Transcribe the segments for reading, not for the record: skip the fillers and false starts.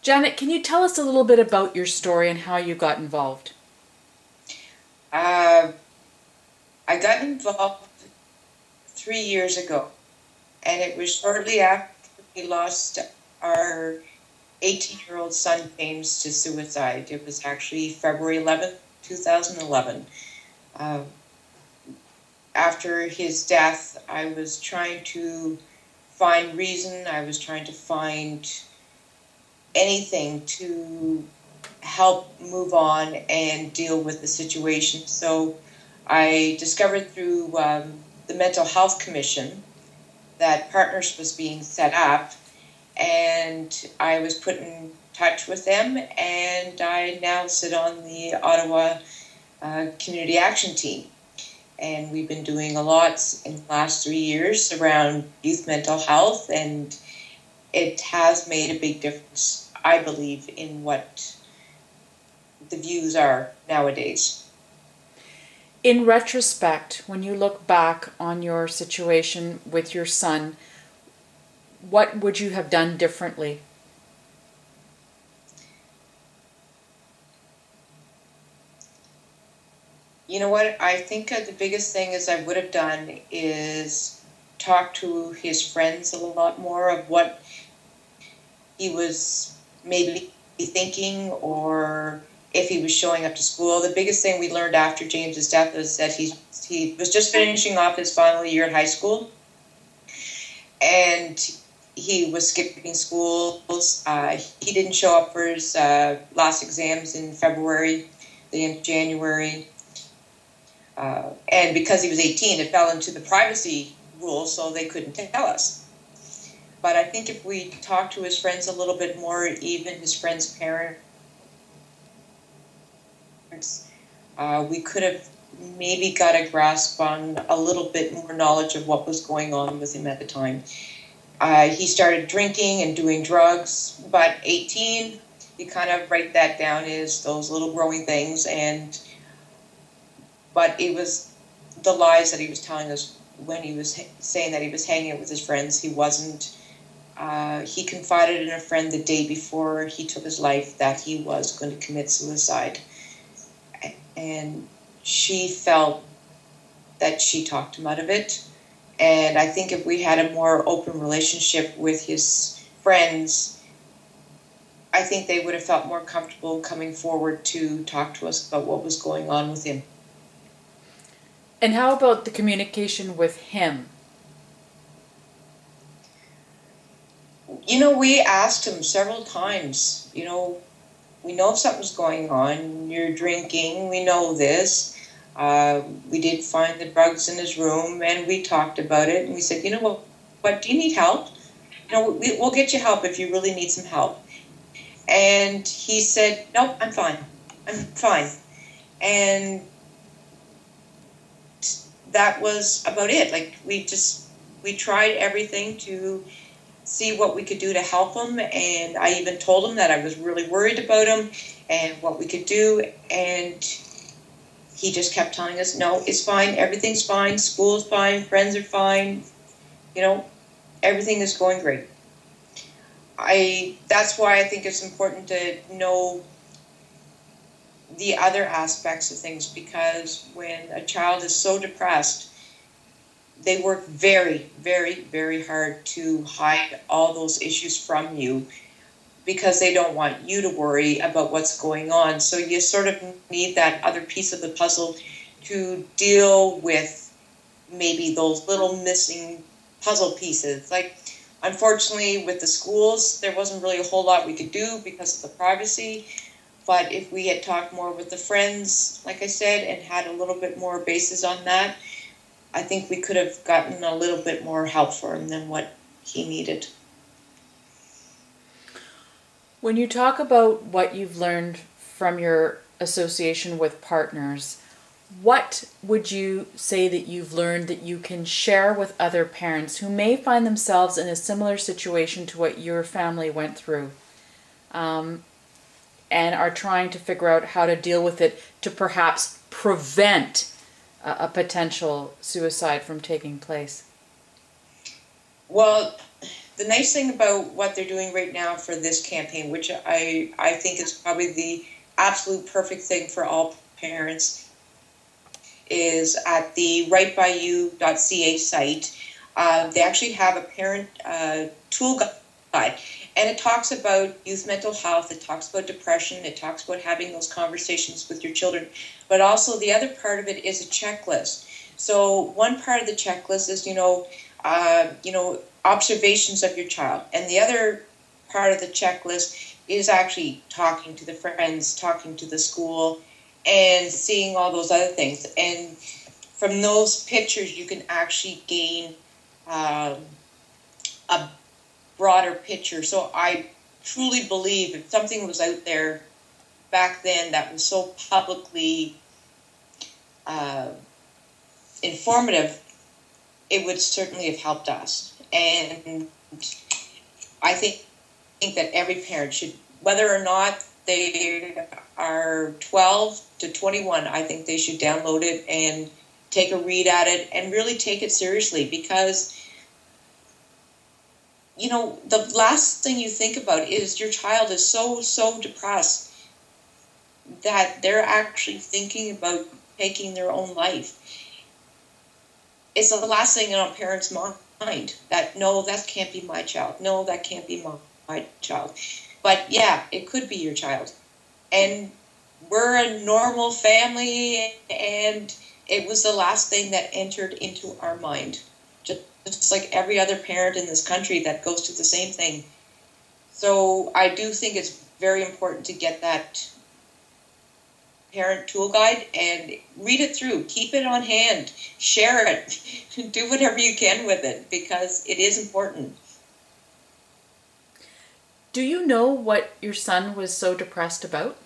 Janet, can you tell us a little bit about your story and how you got involved? Uh, I got involved 3 years ago, and it was shortly after we lost our 18-year-old son, James, to suicide. It was actually February 11th, 2011. Uh, After his death, I was trying to find reason, I was trying to find anything to help move on and deal with the situation. So I discovered through the Mental Health Commission that Partners was being set up, and I was put in touch with them, and I now sit on the Ottawa Community Action Team. And we've been doing a lot in the last 3 years around youth mental health, and it has made a big difference, I believe, in what the views are nowadays. In retrospect, when you look back on your situation with your son, what would you have done differently? You know what? I think the biggest thing is I would have done is talk to his friends a lot more of what he was maybe thinking, or if he was showing up to school. The biggest thing we learned after James's death is that he was just finishing off his final year at high school, and he was skipping schools. He didn't show up for his last exams in February, the end of January. And because he was 18, it fell into the privacy rule, so they couldn't tell us. But I think if we talked to his friends a little bit more, even his friends' parents, we could have maybe got a grasp on a little bit more knowledge of what was going on with him at the time. He started drinking and doing drugs, but 18, you kind of write that down as those little growing things, but it was the lies that he was telling us when he was saying that he was hanging out with his friends. He wasn't. He confided in a friend the day before he took his life that he was going to commit suicide. And she felt that she talked him out of it. And I think if we had a more open relationship with his friends, I think they would have felt more comfortable coming forward to talk to us about what was going on with him. And how about the communication with him? We asked him several times, we know if something's going on, you're drinking, we know this. We did find the drugs in his room, and we talked about it, and we said, what, do you need help? We'll get you help if you really need some help. And he said, nope, I'm fine. I'm fine. And that was about it. Like, we tried everything to see what we could do to help him, and I even told him that I was really worried about him and what we could do, and he just kept telling us, no, it's fine, everything's fine, school's fine, friends are fine, everything is going great. That's why I think it's important to know the other aspects of things, because when a child is so depressed, they work very, very, very hard to hide all those issues from you because they don't want you to worry about what's going on. So you sort of need that other piece of the puzzle to deal with maybe those little missing puzzle pieces. Like, unfortunately, with the schools, there wasn't really a whole lot we could do because of the privacy. But if we had talked more with the friends, like I said, and had a little bit more basis on that, I think we could have gotten a little bit more help for him than what he needed. When you talk about what you've learned from your association with Partners, what would you say that you've learned that you can share with other parents who may find themselves in a similar situation to what your family went through, and are trying to figure out how to deal with it to perhaps prevent a potential suicide from taking place? Well, the nice thing about what they're doing right now for this campaign, which I think is probably the absolute perfect thing for all parents, is at the rightbyu.ca site. They actually have a parent tool guide, and it talks about youth mental health, it talks about depression, it talks about having those conversations with your children, but also the other part of it is a checklist. So one part of the checklist is, observations of your child, and the other part of the checklist is actually talking to the friends, talking to the school, and seeing all those other things. And from those pictures, you can actually gain a broader picture. So I truly believe if something was out there back then that was so publicly informative, it would certainly have helped us. And I think that every parent should, whether or not they are 12 to 21, I think they should download it and take a read at it and really take it seriously, because the last thing you think about is your child is so depressed that they're actually thinking about taking their own life. It's the last thing on a parent's mind, that no, that can't be my child. No, that can't be my child. But yeah, it could be your child. And we're a normal family, and it was the last thing that entered into our mind. Just like every other parent in this country that goes through the same thing. So I do think it's very important to get that parent tool guide and read it through. Keep it on hand. Share it. Do whatever you can with it, because it is important. Do you know what your son was so depressed about?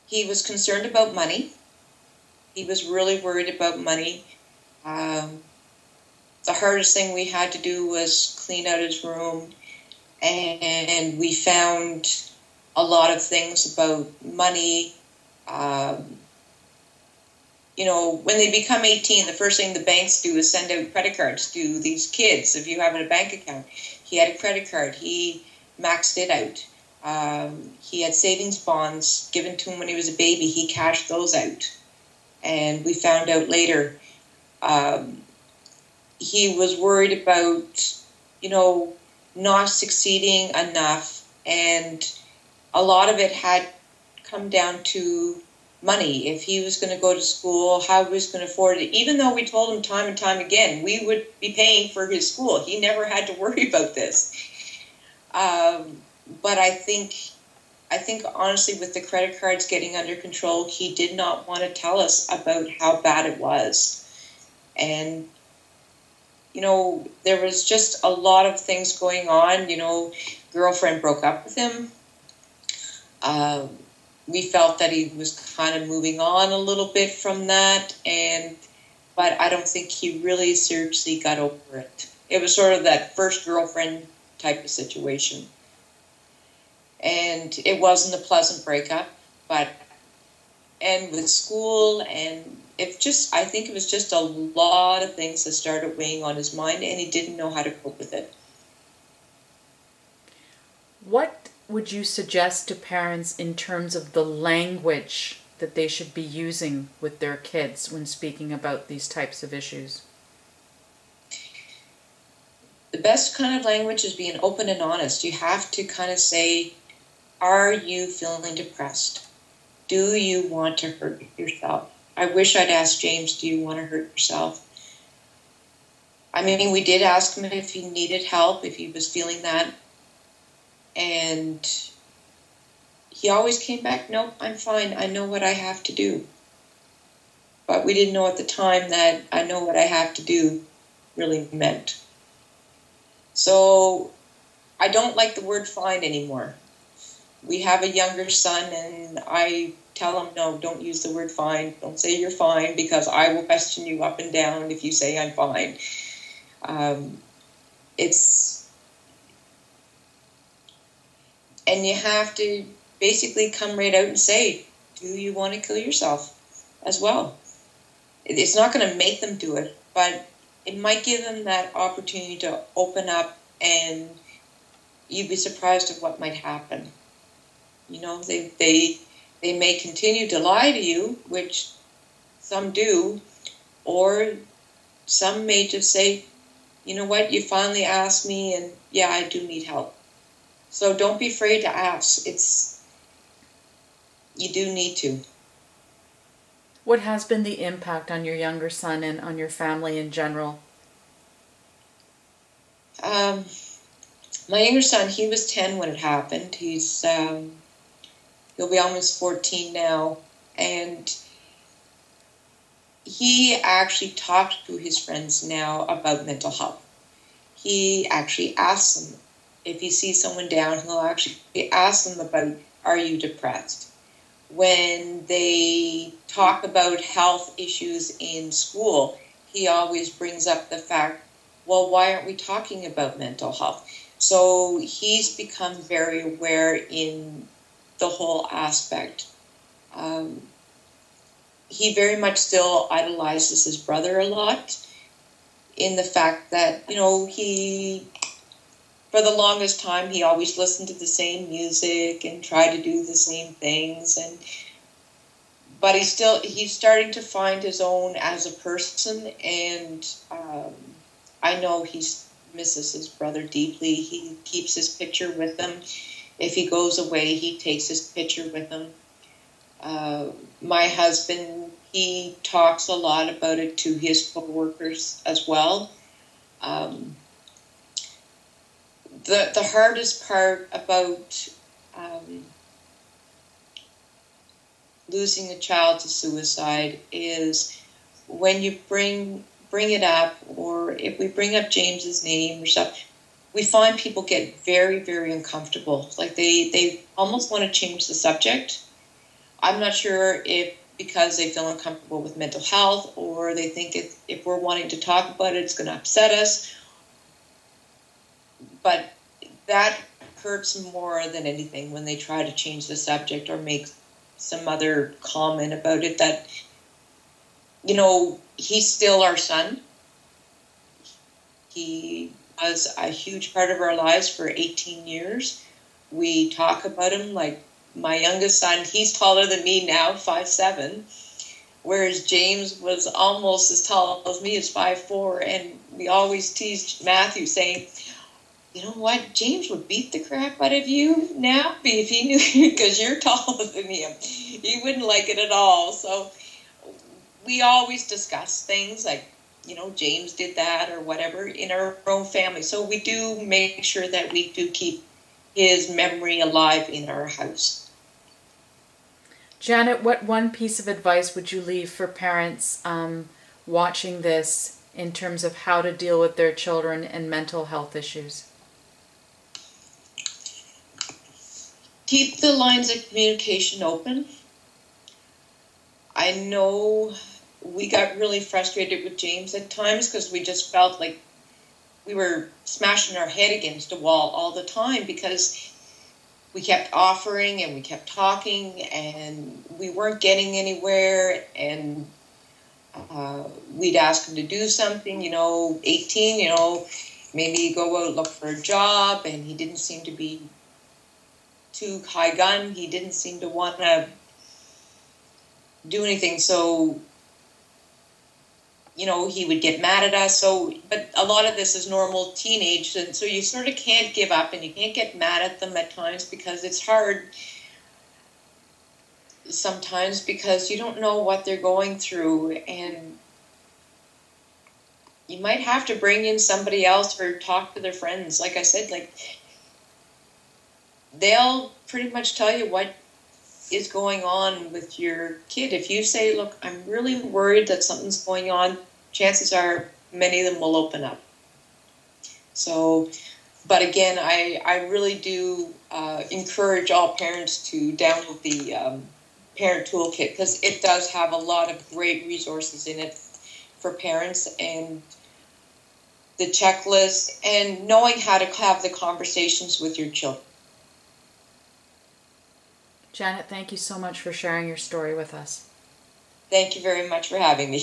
He was concerned about money. He was really worried about money. The hardest thing we had to do was clean out his room, and we found a lot of things about money. When they become 18, the first thing the banks do is send out credit cards to these kids. If you have a bank account, he had a credit card. He maxed it out. He had savings bonds given to him when he was a baby. He cashed those out. And we found out later he was worried about, not succeeding enough. And a lot of it had come down to money. If he was going to go to school, how he was going to afford it. Even though we told him time and time again, we would be paying for his school. He never had to worry about this. But I think honestly, with the credit cards getting under control, he did not want to tell us about how bad it was. And, there was just a lot of things going on. Girlfriend broke up with him. We felt that he was kind of moving on a little bit from that, but I don't think he really seriously got over it. It was sort of that first girlfriend type of situation. And it wasn't a pleasant breakup, and with school, and I think it was just a lot of things that started weighing on his mind, and he didn't know how to cope with it. What would you suggest to parents in terms of the language that they should be using with their kids when speaking about these types of issues? The best kind of language is being open and honest. You have to kind of say, are you feeling depressed? Do you want to hurt yourself? I wish I'd asked James, do you want to hurt yourself? I mean, we did ask him if he needed help, if he was feeling that. And he always came back, no, I'm fine. I know what I have to do. But we didn't know at the time that I know what I have to do really meant. So I don't like the word fine anymore. We have a younger son, and I tell him, no, don't use the word fine. Don't say you're fine, because I will question you up and down if you say I'm fine. And you have to basically come right out and say, do you want to kill yourself as well? It's not going to make them do it, but it might give them that opportunity to open up, and you'd be surprised at what might happen. You know, they may continue to lie to you, which some do, or some may just say, you know what, you finally asked me, and yeah, I do need help. So don't be afraid to ask. You do need to. What has been the impact on your younger son and on your family in general? My younger son, he was 10 when it happened. He'll be almost 14 now, and he actually talks to his friends now about mental health. He actually asks them, if he sees someone down, he'll actually ask them about, are you depressed? When they talk about health issues in school, he always brings up the fact, well, why aren't we talking about mental health? So he's become very aware in the whole aspect. He very much still idolizes his brother a lot, in the fact that, you know, for the longest time, he always listened to the same music and tried to do the same things. But he's starting to find his own as a person, and I know he misses his brother deeply. He keeps his picture with him. If he goes away, he takes his picture with him. My husband, he talks a lot about it to his co-workers as well. The hardest part about losing a child to suicide is when you bring it up, or if we bring up James's name or stuff, we find people get very, very uncomfortable. Like they almost want to change the subject. I'm not sure if because they feel uncomfortable with mental health, or they think if we're wanting to talk about it, it's going to upset us. But that hurts more than anything when they try to change the subject or make some other comment about it, that, you know, he's still our son. He was a huge part of our lives for 18 years. We talk about him like my youngest son, he's taller than me now, 5'7", whereas James was almost as tall as me, as 5'4", and we always teased Matthew saying, you know what, James would beat the crap out of you now if he knew, because you're taller than him. He wouldn't like it at all. So we always discuss things like, you know, James did that or whatever in our own family. So we do make sure that we do keep his memory alive in our house. Janet, what one piece of advice would you leave for parents watching this in terms of how to deal with their children and mental health issues? Keep the lines of communication open. I know we got really frustrated with James at times because we just felt like we were smashing our head against a wall all the time, because we kept offering and we kept talking and we weren't getting anywhere. And we'd ask him to do something, 18, maybe go out, look for a job, and he didn't seem to be too high gun. He didn't seem to want to do anything. So, he would get mad at us. So, but a lot of this is normal teenage. And so you sort of can't give up and you can't get mad at them at times, because it's hard sometimes because you don't know what they're going through. And you might have to bring in somebody else or talk to their friends. Like I said, they'll pretty much tell you what is going on with your kid. If you say, look, I'm really worried that something's going on, chances are many of them will open up. So, but again, I really do encourage all parents to download the Parent Toolkit, because it does have a lot of great resources in it for parents, and the checklist, and knowing how to have the conversations with your children. Janet, thank you so much for sharing your story with us. Thank you very much for having me.